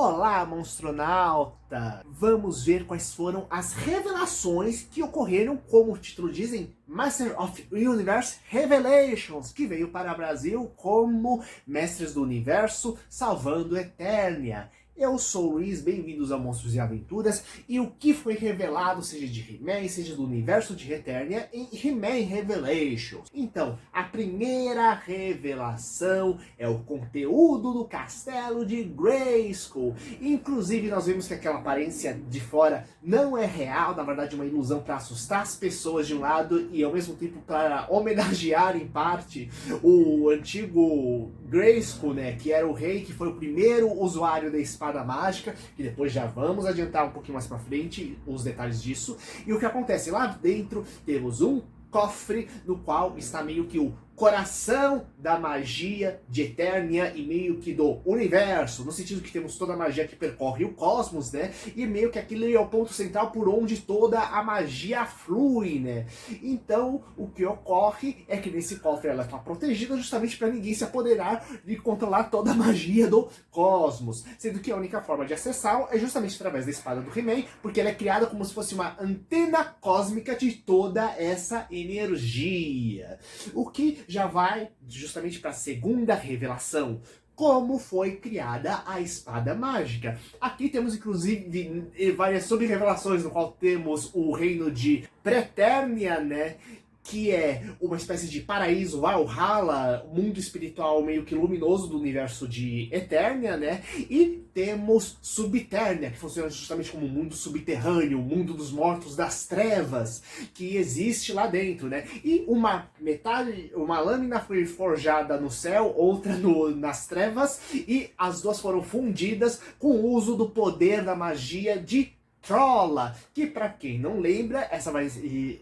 Olá, monstronauta! Vamos ver quais foram as revelações que ocorreram, como o título dizem, Master of Universe Revelations, que veio para o Brasil como Mestres do Universo Salvando Eternia. Eu sou o Luiz, bem-vindos a Monstros e Aventuras, e o que foi revelado, seja de He-Man, seja do universo de Eternia, em He-Man Revelations. Então, a primeira revelação é o conteúdo do castelo de Grayskull. Inclusive, nós vemos que aquela aparência de fora não é real, na verdade uma ilusão para assustar as pessoas de um lado e ao mesmo tempo para homenagear em parte o antigo Grayskull, né, que era o rei, que foi o primeiro usuário da espada mágica, que depois já vamos adiantar um pouquinho mais pra frente os detalhes disso. E o que acontece? Lá dentro temos um cofre no qual está meio que o coração da magia de Eternia e meio que do universo, no sentido que temos toda a magia que percorre o cosmos, né? E meio que aquilo é o ponto central por onde toda a magia flui, né? Então, o que ocorre é que nesse cofre ela está protegida justamente para ninguém se apoderar de controlar toda a magia do cosmos, sendo que a única forma de acessá-lo é justamente através da espada do He-Man, porque ela é criada como se fosse uma antena cósmica de toda essa energia. O que já vai justamente para a segunda revelação, como foi criada a espada mágica. Aqui temos inclusive várias sub-revelações, no qual temos o reino de Preternia, né? Que é uma espécie de paraíso, Valhalla, mundo espiritual meio que luminoso do universo de Eternia, né? E temos Subternia, que funciona justamente como um mundo subterrâneo, o mundo dos mortos das trevas, que existe lá dentro, né? E uma lâmina foi forjada no céu, outra nas trevas, e as duas foram fundidas com o uso do poder da magia de Trolla, que para quem não lembra, essa vai,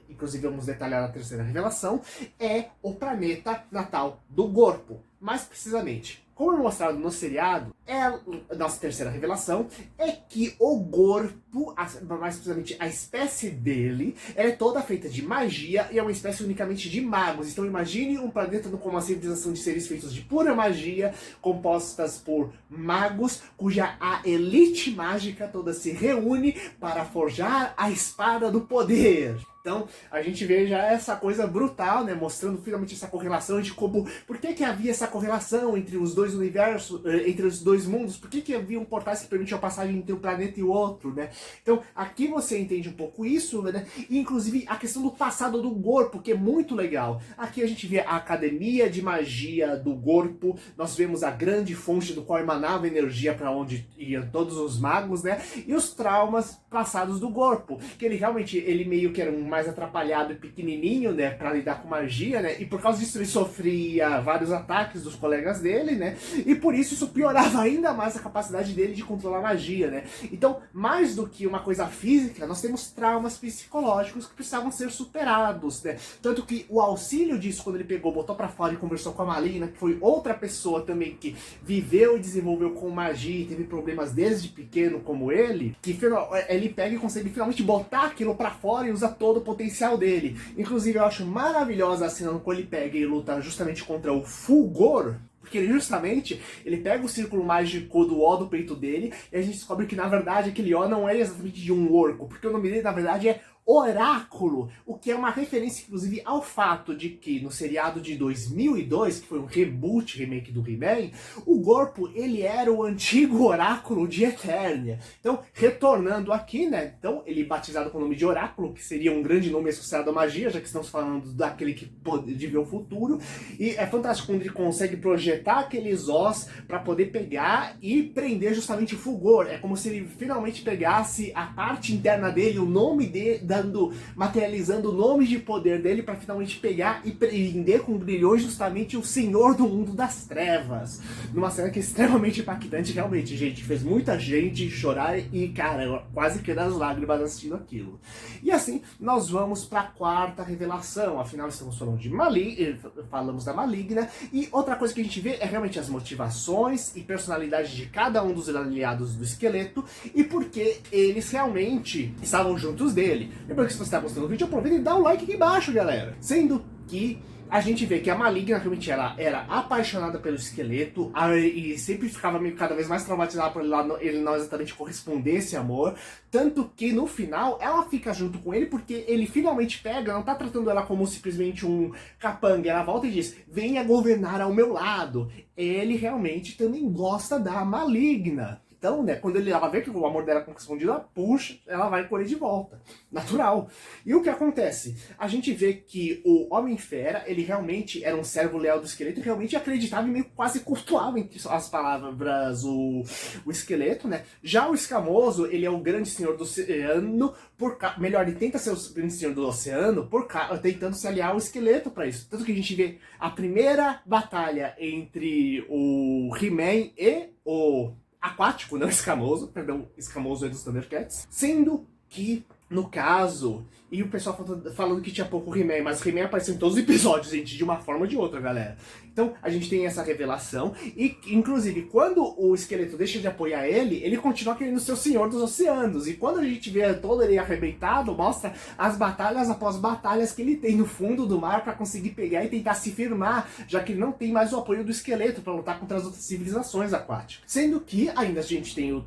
inclusive vamos detalhar na terceira revelação, é o planeta natal do Gorpo. Mais precisamente, como é mostrado no seriado, a nossa terceira revelação é que o Gorpo, mais precisamente a espécie dele, ela é toda feita de magia e é uma espécie unicamente de magos. Então imagine um planeta com uma civilização de seres feitos de pura magia, compostas por magos, cuja a elite mágica toda se reúne para forjar a espada do poder. Então, a gente vê já essa coisa brutal, né, mostrando finalmente essa correlação de como, por que havia essa correlação entre os dois universos, entre os dois mundos, por que havia um portais que permitiam a passagem entre um planeta e o outro, né? Então, aqui você entende um pouco isso, né, e inclusive a questão do passado do Gorpo, que é muito legal. Aqui a gente vê a Academia de Magia do Gorpo, nós vemos a grande fonte do qual emanava energia para onde iam todos os magos, né, e os traumas passados do Gorpo, que ele meio que era um mais atrapalhado e pequenininho, né, para lidar com magia, né, e por causa disso ele sofria vários ataques dos colegas dele, né, e por isso piorava ainda mais a capacidade dele de controlar magia, né. Então, mais do que uma coisa física, nós temos traumas psicológicos que precisavam ser superados, né, tanto que o auxílio disso, quando ele botou para fora e conversou com a Maligna, que foi outra pessoa também que viveu e desenvolveu com magia e teve problemas desde pequeno como ele, que ele pega e consegue finalmente botar aquilo para fora e usa todo o potencial dele. Inclusive eu acho maravilhosa a cena quando ele pega e luta justamente contra o Fulgor, porque ele pega o círculo mágico do O do peito dele e a gente descobre que na verdade aquele O não é exatamente de um orco, porque o nome dele na verdade é Oráculo, o que é uma referência inclusive ao fato de que no seriado de 2002, que foi um remake do He-Man, o Gorpo ele era o antigo Oráculo de Eternia. Então, retornando aqui, né, então ele batizado com o nome de Oráculo, que seria um grande nome associado à magia, já que estamos falando daquele que pode ver o futuro, e é fantástico quando ele consegue projetar aqueles Os para poder pegar e prender justamente o Fulgor. É como se ele finalmente pegasse a parte interna dele, o nome dele, materializando o nome de poder dele para finalmente pegar e prender com brilhões justamente o Senhor do Mundo das Trevas. Numa cena que é extremamente impactante, realmente, gente. Fez muita gente chorar e, cara, quase que das lágrimas assistindo aquilo. E assim, nós vamos para a quarta revelação. Afinal, estamos falando de falamos da Maligna. E outra coisa que a gente vê é realmente as motivações e personalidade de cada um dos aliados do esqueleto e porque eles realmente estavam juntos dele. Lembrando que se você está gostando do vídeo, aproveita e dá um like aqui embaixo, galera. Sendo que a gente vê que a Maligna realmente ela era apaixonada pelo esqueleto e sempre ficava meio cada vez mais traumatizada por ele não exatamente corresponder esse amor. Tanto que no final ela fica junto com ele porque ele finalmente pega, não tá tratando ela como simplesmente um capanga. Ela volta e diz: venha governar ao meu lado. Ele realmente também gosta da Maligna. Então, né, quando ela vê que o amor dela é correspondido, ela puxa, ela vai correr de volta. Natural. E o que acontece? A gente vê que o Homem-Fera, ele realmente era um servo leal do esqueleto e realmente acreditava e meio quase cultuava, entre as palavras, o esqueleto, né? Já o Escamoso, ele é o grande senhor do oceano, melhor, ele tenta ser o grande senhor do oceano tentando se aliar ao esqueleto para isso. Tanto que a gente vê a primeira batalha entre o He-Man e o Aquático, não Escamoso, perdão, Escamoso é dos Thundercats, sendo que, no caso, e o pessoal falando que tinha pouco He-Man, mas o He-Man apareceu em todos os episódios, gente, de uma forma ou de outra, galera. Então, a gente tem essa revelação, e, inclusive, quando o esqueleto deixa de apoiar ele, ele continua querendo ser o Senhor dos Oceanos, e quando a gente vê todo ele arrebentado, mostra as batalhas após batalhas que ele tem no fundo do mar para conseguir pegar e tentar se firmar, já que ele não tem mais o apoio do esqueleto para lutar contra as outras civilizações aquáticas. Sendo que ainda a gente tem o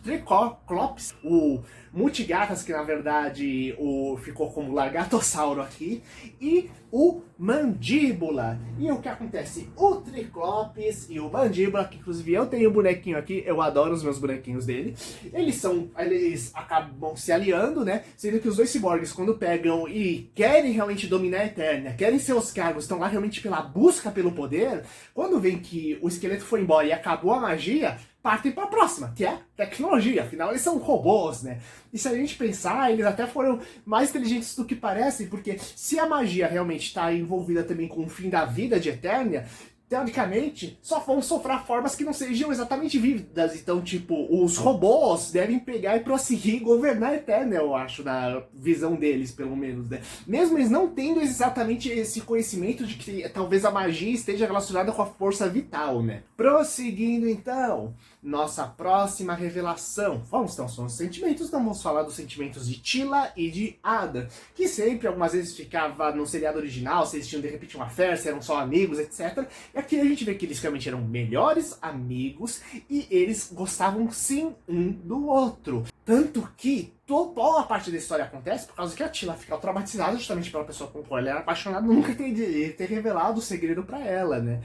Triclops, o Multigatas, que na verdade ficou como Largatossauro aqui, e o Mandíbula. E o que acontece? O Triclops e o Mandíbula, que inclusive eu tenho um bonequinho aqui, eu adoro os meus bonequinhos dele, eles acabam se aliando, né? Sendo que os dois ciborgues, quando pegam e querem realmente dominar a Eternia, querem ser os cargos, estão lá realmente pela busca pelo poder, quando vem que o esqueleto foi embora e acabou a magia, partem para a próxima, que é tecnologia. Afinal, eles são robôs, né? E se a gente pensar, eles até foram mais inteligentes do que parecem, porque se a magia realmente está envolvida também com o fim da vida de Eternia, teoricamente, só vão sofrer formas que não sejam exatamente vívidas. Então, tipo, os robôs devem pegar e prosseguir governar a Eternia, eu acho, na visão deles, pelo menos, né? Mesmo eles não tendo exatamente esse conhecimento de que talvez a magia esteja relacionada com a força vital, né? Prosseguindo, então, nossa próxima revelação. Vamos então, são os sentimentos, então vamos falar dos sentimentos de Teela e de Adam, que sempre, algumas vezes, ficava no seriado original, se eles tinham de repente uma fé, se eram só amigos, etc. E aqui a gente vê que eles realmente eram melhores amigos e eles gostavam sim um do outro. Tanto que toda a parte da história acontece por causa que a Teela fica traumatizada justamente pela pessoa com qual ela era apaixonada, nunca ter revelado o segredo pra ela, né?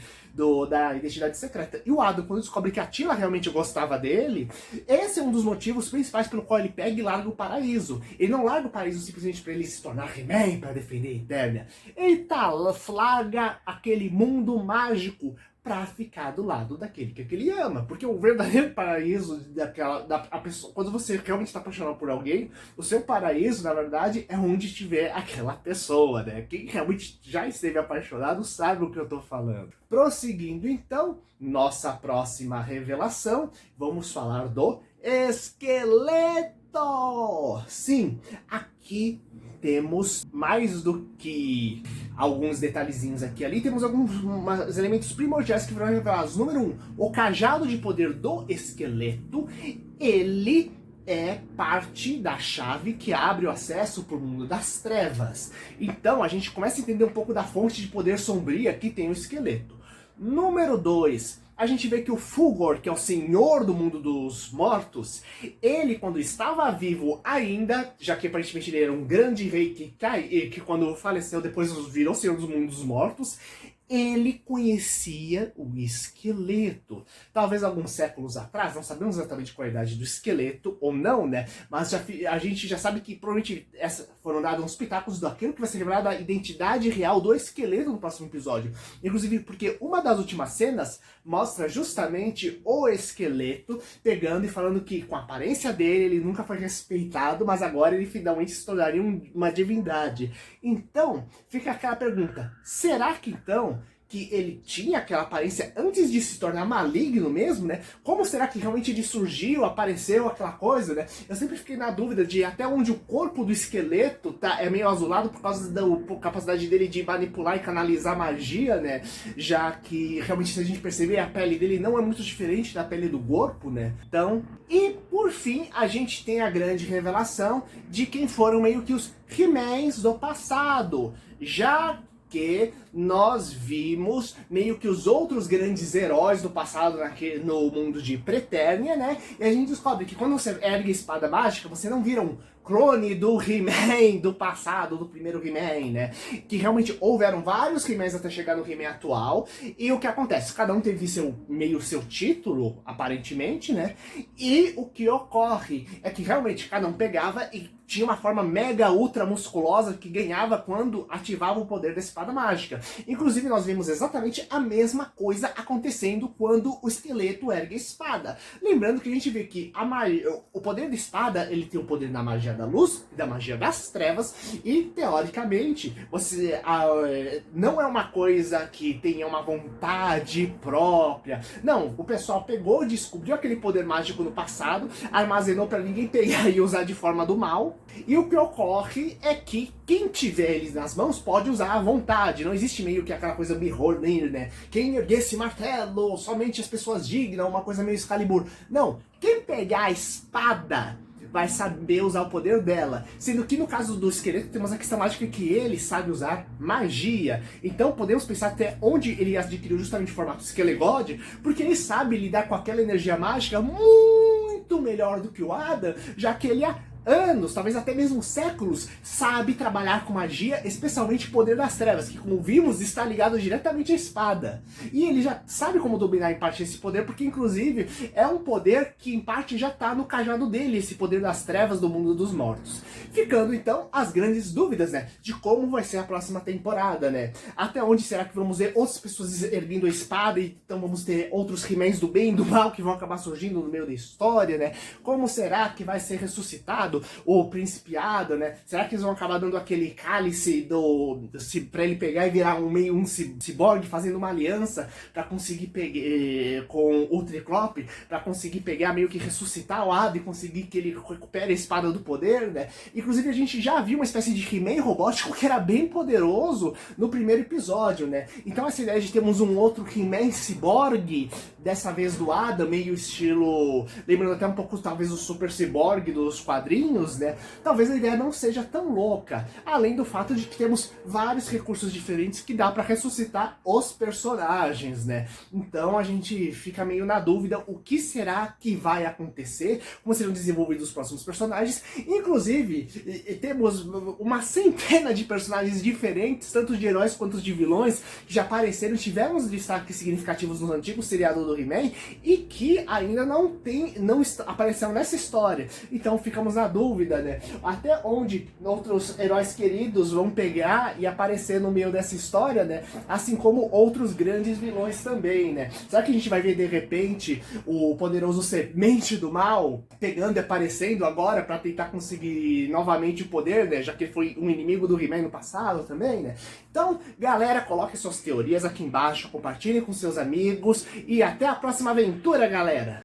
Da identidade secreta. E o Adam, quando descobre que a Teela realmente gostava dele, esse é um dos motivos principais pelo qual ele pega e larga o paraíso. Ele não larga o paraíso simplesmente pra ele se tornar He-Man, pra defender a Eternia. Ele larga aquele mundo mágico pra ficar do lado daquele que ele ama. Porque o verdadeiro paraíso a pessoa, quando você realmente está apaixonado por alguém, o seu paraíso, na verdade, é onde estiver aquela pessoa, né? Quem realmente já esteve apaixonado sabe o que eu tô falando. Prosseguindo, então, nossa próxima revelação, vamos falar do esqueleto! Sim, aqui temos mais do que alguns detalhezinhos aqui e ali, temos alguns elementos primordiais que foram revelados. Número 1, o cajado de poder do esqueleto, ele é parte da chave que abre o acesso para o mundo das trevas. Então a gente começa a entender um pouco da fonte de poder sombria que tem o esqueleto. Número 2, a gente vê que o Fulgor, que é o senhor do mundo dos mortos, ele, quando estava vivo ainda, já que aparentemente ele era um grande rei que quando faleceu depois virou senhor do mundo dos mortos, ele conhecia o esqueleto. Talvez alguns séculos atrás, não sabemos exatamente qual a idade do esqueleto ou não, né? Mas a gente já sabe que provavelmente foram dados uns pitacos daquilo que vai ser revelado a identidade real do esqueleto no próximo episódio. Inclusive porque uma das últimas cenas mostra justamente o esqueleto pegando e falando que com a aparência dele ele nunca foi respeitado, mas agora ele finalmente se tornaria uma divindade. Então, fica aquela pergunta, será que então que ele tinha aquela aparência antes de se tornar maligno mesmo, né? Como será que realmente ele surgiu, apareceu aquela coisa, né? Eu sempre fiquei na dúvida de até onde o corpo do esqueleto é meio azulado por causa da capacidade dele de manipular e canalizar magia, né? Já que realmente, se a gente perceber, a pele dele não é muito diferente da pele do corpo, né? Então, e por fim, a gente tem a grande revelação de quem foram meio que os He-Mans do passado, já que nós vimos meio que os outros grandes heróis do passado no mundo de Pretérnia, né? E a gente descobre que quando você ergue a espada mágica, você não vira um clone do He-Man do passado, do primeiro He-Man, né? Que realmente houveram vários He-Mans até chegar no He-Man atual. E o que acontece? Cada um teve seu título, aparentemente, né? E o que ocorre é que realmente cada um pegava e tinha uma forma mega ultra musculosa que ganhava quando ativava o poder da espada mágica. Inclusive nós vimos exatamente a mesma coisa acontecendo quando o esqueleto ergue a espada. Lembrando que a gente vê que o poder da espada, ele tem o poder da magia da luz e da magia das trevas, e teoricamente você não é uma coisa que tenha uma vontade própria. Não, o pessoal pegou, descobriu aquele poder mágico no passado, armazenou para ninguém pegar e usar de forma do mal. E o que ocorre é que quem tiver eles nas mãos pode usar à vontade. Não existe meio que aquela coisa Mjolnir, né? Quem erguer esse martelo, somente as pessoas dignas, uma coisa meio Excalibur. Não, quem pegar a espada vai saber usar o poder dela. Sendo que no caso do esqueleto temos a questão mágica que ele sabe usar magia. Então podemos pensar até onde ele adquiriu justamente o formato Skelegod, porque ele sabe lidar com aquela energia mágica muito melhor do que o Adam, já que ele anos, talvez até mesmo séculos, sabe trabalhar com magia, especialmente o poder das trevas, que como vimos está ligado diretamente à espada. E ele já sabe como dominar em parte esse poder, porque inclusive é um poder que em parte já está no cajado dele, esse poder das trevas do mundo dos mortos. Ficando então as grandes dúvidas, né, de como vai ser a próxima temporada, né? Até onde será que vamos ver outras pessoas erguendo a espada, e então vamos ter outros He-Mans do bem e do mal que vão acabar surgindo no meio da história, né? Como será que vai ser ressuscitado o Principiado, né? Será que eles vão acabar dando aquele cálice pra ele pegar e virar um ciborgue, fazendo uma aliança pra conseguir pegar com o Triclope, pra conseguir pegar, meio que ressuscitar o Adam e conseguir que ele recupere a espada do poder, né? Inclusive a gente já viu uma espécie de He-Man robótico que era bem poderoso no primeiro episódio, né? Então essa ideia de termos um outro He-Man ciborgue, dessa vez do Adam, meio estilo, lembrando até um pouco talvez o Super Cyborg dos quadrinhos, né? Talvez a ideia não seja tão louca, além do fato de que temos vários recursos diferentes que dá para ressuscitar os personagens, né? Então a gente fica meio na dúvida o que será que vai acontecer, como serão desenvolvidos os próximos personagens. Inclusive, temos uma centena de personagens diferentes, tanto de heróis quanto de vilões, que já apareceram, tivemos destaques significativos nos antigos seriados do He-Man e que ainda não apareceram nessa história. Então ficamos na dúvida, né? Até onde outros heróis queridos vão pegar e aparecer no meio dessa história, né? Assim como outros grandes vilões também, né? Será que a gente vai ver de repente o poderoso Semente do Mal pegando e aparecendo agora para tentar conseguir novamente o poder, né? Já que ele foi um inimigo do He-Man no passado também, né? Então, galera, coloque suas teorias aqui embaixo, compartilhem com seus amigos e até a próxima aventura, galera!